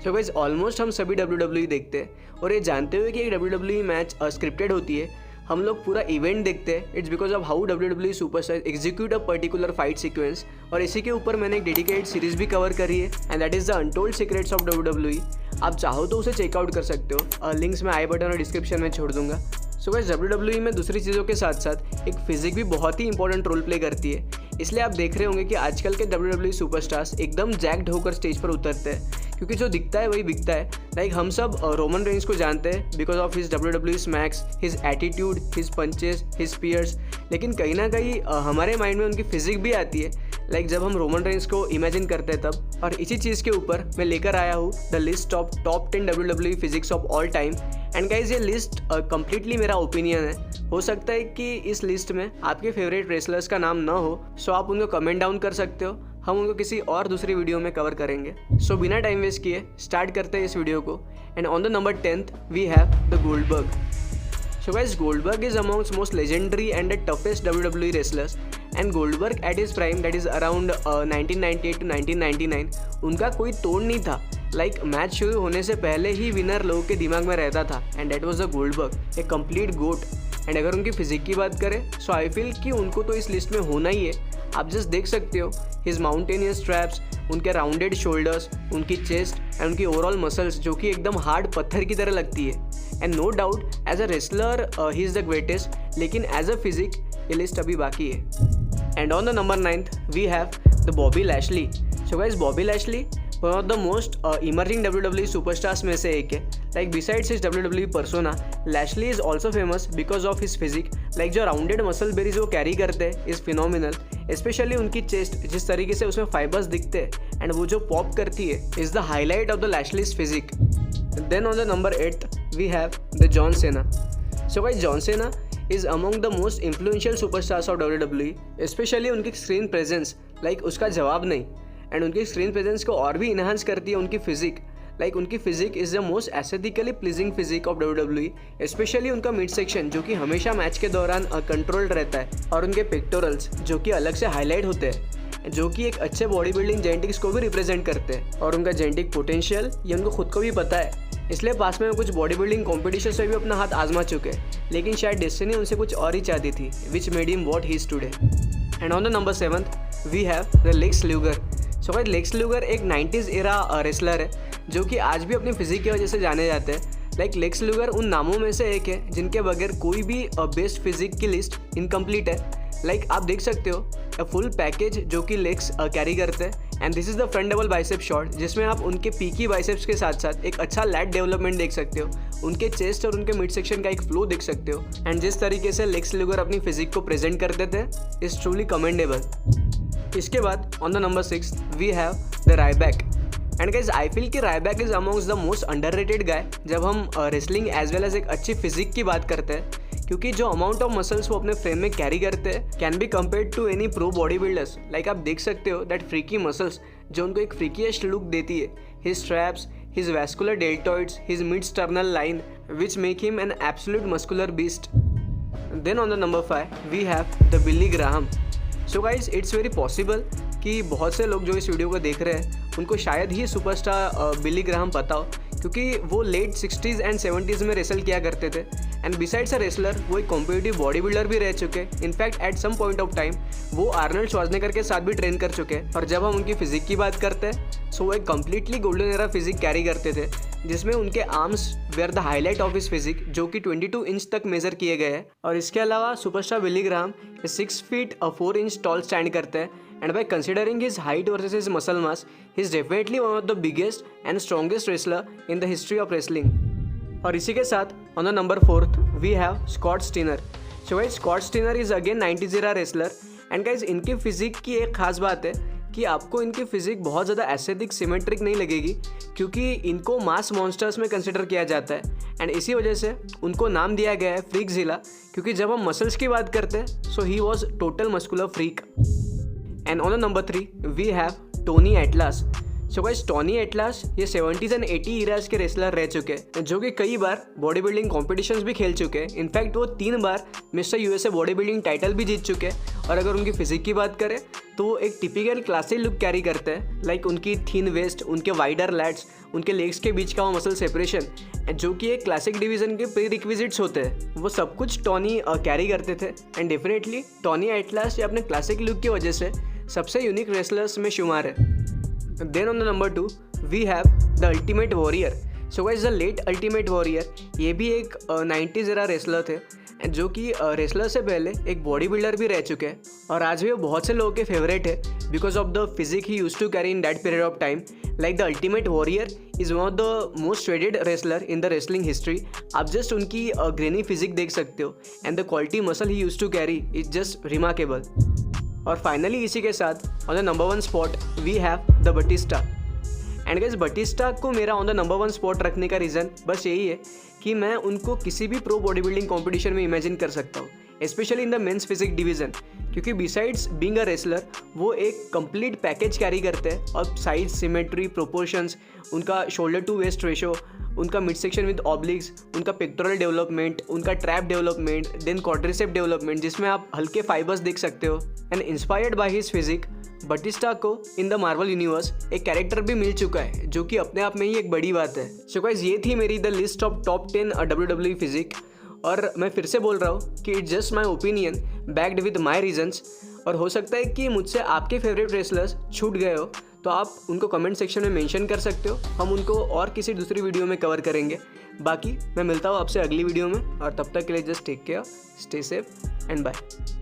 So guys almost हम सभी WWE देखते हैं और ये जानते हुए कि एक WWE मैच स्क्रिप्टेड होती है, हम लोग पूरा इवेंट देखते हैं। It's because of how WWE superstar execute a particular fight sequence. और इसी के ऊपर मैंने एक डेडिकेटेड सीरीज भी कवर करी है and that is the untold secrets of WWE। आप चाहो तो उसे चेकआउट कर सकते हो, लिंक्स मैं आई बटन और डिस्क्रिप्शन में छोड़ दूंगा। सो गाइस WWE में दूसरी चीज़ों के साथ साथ एक फिजिक भी बहुत ही इंपॉर्टेंट रोल प्ले करती है। इसलिए आप देख रहे होंगे कि आजकल के WWE सुपरस्टार्स एकदम जैक्ड होकर स्टेज पर उतरते हैं, क्योंकि जो दिखता है वही बिकता है। लाइक हम सब रोमन रेंज को जानते हैं because of his WWE smacks, his attitude, his punches, his spears. लेकिन कहीं ना कहीं हमारे माइंड में उनकी फिजिक भी आती है, लाइक जब हम रोमन रेंज को इमेजिन करते हैं तब। और इसी चीज़ के ऊपर मैं लेकर आया हूँ the list of top 10 WWE physics of all time. And guys ये लिस्ट कम्प्लीटली मेरा ओपिनियन है। हो सकता है कि इस लिस्ट में आपके फेवरेट रेसलर्स का नाम ना हो, सो आप उनको कमेंट डाउन कर सकते हो, हम उनको किसी और दूसरी वीडियो में कवर करेंगे। सो बिना टाइम वेस्ट किए स्टार्ट करते हैं इस वीडियो को। And on the number 10th we have the Goldberg. So guys, Goldberg is amongst most legendary and the toughest WWE wrestlers. And Goldberg at his prime, that is around 1998 to 1999, उनका कोई तोड़ नहीं था। Like match शुरू होने से पहले ही winner लोगों के दिमाग में रहता था and that was the Goldberg, a complete goat. And अगर उनकी फिजिक की बात करें सो आई फील कि उनको तो इस लिस्ट में होना ही है। आप जस्ट देख सकते हो हिज माउंटेनियस स्ट्रैप्स, उनके राउंडेड शोल्डर्स, उनकी चेस्ट एंड उनकी ओवरऑल मसल्स जो कि एकदम हार्ड पत्थर की तरह लगती है। And no doubt as a wrestler he is the greatest, लेकिन एज अ फिजिक ये लिस्ट अभी बाकी है। And on the number 9th we have the Bobby Lashley. So guys, Bobby Lashley one of the most emerging WWE superstars में से एक है। Like besides his WWE persona, Lashley is also famous because of his physique. Like जो rounded muscle berries वो carry करते हैं is phenomenal, especially उनकी chest, जिस तरीके से उसमें फाइबर्स दिखते हैं एंड वो जो पॉप करती है is the highlight of the Lashley's physique. Then on the number 8th we have the John Cena. So guys, John Cena is among the most influential superstars of WWE, specially उनकी screen presence, like उसका जवाब नहीं। And उनकी screen presence को और भी enhance करती है उनकी फिजिक। लाइक उनकी physique is the most aesthetically pleasing physique of WWE, specially उनका मिड सेक्शन जो कि हमेशा मैच के दौरान कंट्रोल्ड रहता है, और उनके पेक्टोरल्स जो कि अलग से हाईलाइट होते हैं, जो कि एक अच्छे बॉडी बिल्डिंग जेनेटिक्स को भी रिप्रेजेंट करते हैं। और उनका जेनेटिक पोटेंशियल ये उनको खुद को भी पता है, इसलिए पास में कुछ बॉडी बिल्डिंग कॉम्पिटिशन से भी अपना हाथ आजमा चुके हैं, लेकिन शायद डेस्टिनी उनसे कुछ और ही चाहती थी, which made him what he is today. And on the number 7th we have the Lex Luger. So guys, Lex Luger एक 90s एरा रेसलर है जो कि आज भी अपनी फिजिक की वजह से जाने जाते हैं। लाइक लेक्स ल्यूगर उन नामों में से एक है जिनके बगैर कोई भी बेस्ट फिजिक की लिस्ट इनकम्प्लीट है। लाइक आप देख सकते हो अ फुल पैकेज जो कि लेग्स कैरी करते हैं। And this is the front double bicep shot, जिसमें आप उनके पीकी बाइसेप्स के साथ साथ एक अच्छा लैट डेवलपमेंट देख सकते हो, उनके चेस्ट और उनके मिड सेक्शन का एक फ्लो देख सकते हो। एंड जिस तरीके से लेक्स ल्यूगर अपनी फिजिक को प्रेजेंट करते थे इज़ ट्रूली कमेंडेबल। इसके बाद on the number 6th we have the Ryback. And guys, I feel कि Ryback is amongst the most underrated guy जब हम रेसलिंग एज वेल एज एक अच्छी फिजिक की बात करते हैं, क्योंकि जो अमाउंट ऑफ मसल्स वो अपने फ्रेम में कैरी करते हैं can be compared to any pro body builders. Like आप देख सकते हो दैट फ्रीकी मसल्स जो उनको एक फ्रीकीएस्ट लुक देती है, his straps, his vascular deltoids, his mid sternal line which make him an absolute muscular beast. Then on the number 5 we have the Billy Graham. So guys, it's very possible कि बहुत से लोग जो इस video को देख रहे हैं उनको शायद ही सुपरस्टार बिली ग्राहम पता हो, क्योंकि वो लेट 60s एंड 70s में रेसल किया करते थे। एंड बिसाइड्स अ रेसलर वो एक कॉम्पिटिटिव बॉडी बिल्डर भी रह चुके। In fact at some point of time वो आर्नल्ड श्वार्ज़नेगर के साथ भी ट्रेन कर चुके। और जब हम उनकी फिजिक की बात करते हैं सो वो एक completely golden era physique carry करते थे, जिसमें उनके arms were the highlight of his physique जो कि 22 इंच तक मेजर किए गए हैं। और इसके अलावा superstar Billy Graham 6 feet 4 inch tall stand करते हैं। And by considering his height versus his muscle mass he is definitely one of the biggest and strongest wrestler in the history of wrestling. और इसी के साथ on the number 4th we have Scott Steiner. So guys, Scott Steiner is again 90s era wrestler. And guys, इनकी physique की एक खास बात है कि आपको इनकी फिजिक बहुत ज़्यादा एस्थेटिक सिमेट्रिक नहीं लगेगी, क्योंकि इनको मास मॉन्स्टर्स में कंसिडर किया जाता है। एंड इसी वजह से उनको नाम दिया गया है फ्रीकजिला, क्योंकि जब हम मसल्स की बात करते हैं so he was total muscular freak. And on the number 3 we have Tony Atlas. So guys Tony Atlas ये 70s एंड 80 इराज के रेसलर रह चुके हैं, जो कि कई बार बॉडी बिल्डिंग कॉम्पिटिशन्स भी खेल चुके हैं। इनफैक्ट वो 3 बार mister USA body building title भी जीत चुके हैं। और अगर उनकी फिजिक की बात करें तो वो एक टिपिकल क्लासिक लुक कैरी करते हैं, लाइक उनकी थिन वेस्ट, उनके वाइडर लैट्स, उनके लेग्स के बीच का वो मसल सेपरेशन, जो कि एक क्लासिक डिवीजन के प्री रिक्विजिट्स होते हैं, वो सब कुछ टॉनी कैरी करते थे। एंड डेफिनेटली टॉनी एटलास ये अपने क्लासिक लुक की वजह से सबसे यूनिक रेसलर्स में शुमार है। Then on the number 2 we have the Ultimate Warrior. So guys the late Ultimate Warrior ये भी एक 90s एरा रेसलर थे, जो कि रेसलर से पहले एक बॉडी बिल्डर भी रह चुके हैं। और आज भी वो बहुत से लोगों के फेवरेट है because of the physique he used to carry in that period of time. Like the Ultimate Warrior is one of the most traded wrestler in the wrestling history. आप जस्ट उनकी ग्रेनी फिजिक देख सकते हो and the quality muscle he used to carry is just remarkable. और finally इसी के साथ on the number 1 spot we have the Batista. And guys Batista को मेरा ऑन द नंबर 1 स्पॉट रखने का रीज़न बस यही है कि मैं उनको किसी भी प्रो बॉडी बिल्डिंग कॉम्पिटिशन में इमेजिन कर सकता हूँ, specially in the men's physique division, क्योंकि बिसाइड्स बीइंग अ रेसलर वो एक कंप्लीट पैकेज कैरी करते हैं। और साइज, सिमेट्री, प्रोपोर्शंस, उनका शोल्डर टू वेस्ट रेशो, उनका मिड सेक्शन विद ऑब्लिक्स, उनका पेक्टोरल डेवलपमेंट, उनका trap development, then quadricep development जिसमें आप हल्के फाइबर्स देख सकते हो। And inspired by his physique Batista को इन द मार्वल यूनिवर्स एक कैरेक्टर भी मिल चुका है, जो कि अपने आप में ही एक बड़ी बात है। सो गाइस ये थी मेरी the list of top 10 WWE physique. और मैं फिर से बोल रहा हूँ कि it's just my opinion backed with my reasons. और हो सकता है कि मुझसे आपके फेवरेट रेसलर्स छूट गए हो, तो आप उनको कमेंट सेक्शन में मेंशन कर सकते हो। हम उनको और किसी दूसरी वीडियो में कवर करेंगे। बाकी मैं मिलता हूँ आपसे अगली वीडियो में, और तब तक के लिए just take care, stay safe and bye.